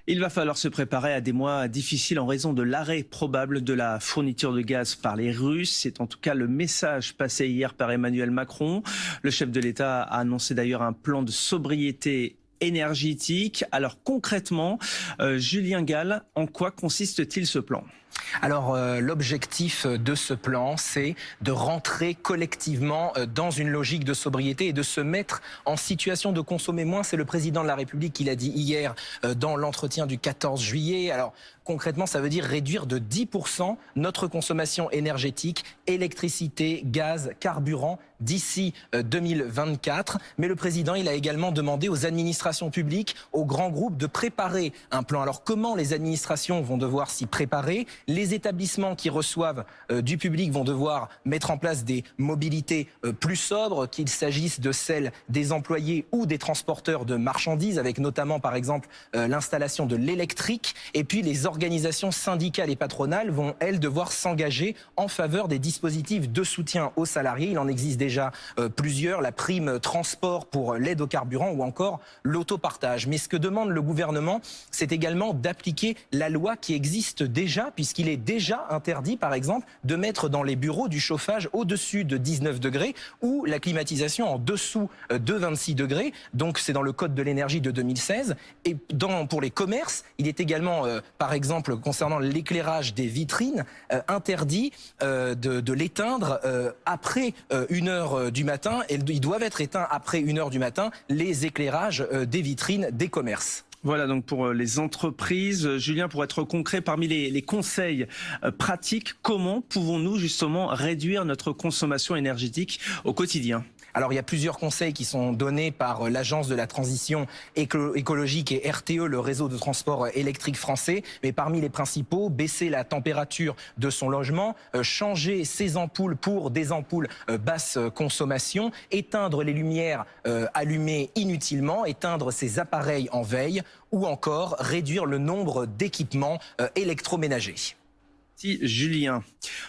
Il va falloir se préparer à des mois difficiles en raison de l'arrêt probable de la fourniture de gaz par les Russes. C'est en tout cas le message passé hier par Emmanuel Macron. Le chef de l'État a annoncé d'ailleurs un plan de sobriété énergétique. Alors concrètement, Julien Gall, en quoi consiste-t-il ce plan ? Alors l'objectif de ce plan, c'est de rentrer collectivement dans une logique de sobriété et de se mettre en situation de consommer moins. C'est le président de la République qui l'a dit hier dans l'entretien du 14 juillet. Alors concrètement, ça veut dire réduire de 10% notre consommation énergétique, électricité, gaz, carburant d'ici 2024. Mais le président, il a également demandé aux administrations publiques, aux grands groupes de préparer un plan. Alors comment les administrations vont devoir s'y préparer ? Les établissements qui reçoivent du public vont devoir mettre en place des mobilités plus sobres, qu'il s'agisse de celles des employés ou des transporteurs de marchandises, avec notamment par exemple l'installation de l'électrique. Et puis les organisations syndicales et patronales vont, elles, devoir s'engager en faveur des dispositifs de soutien aux salariés. Il en existe déjà plusieurs, la prime transport pour l'aide au carburant ou encore l'autopartage. Mais ce que demande le gouvernement, c'est également d'appliquer la loi qui existe déjà, puisqu'il est déjà interdit, par exemple, de mettre dans les bureaux du chauffage au-dessus de 19 degrés ou la climatisation en dessous de 26 degrés. Donc c'est dans le code de l'énergie de 2016. Et pour les commerces, il est également, par exemple, concernant l'éclairage des vitrines, interdit de l'éteindre après 1h du matin. Et ils doivent être éteints après 1h du matin, les éclairages des vitrines des commerces. Voilà donc pour les entreprises. Julien, pour être concret, parmi les conseils pratiques, comment pouvons-nous justement réduire notre consommation énergétique au quotidien ? Alors il y a plusieurs conseils qui sont donnés par l'Agence de la transition écologique et RTE, le réseau de transport électrique français. Mais parmi les principaux, baisser la température de son logement, changer ses ampoules pour des ampoules basse consommation, éteindre les lumières allumées inutilement, éteindre ses appareils en veille ou encore réduire le nombre d'équipements électroménagers. Si Julien.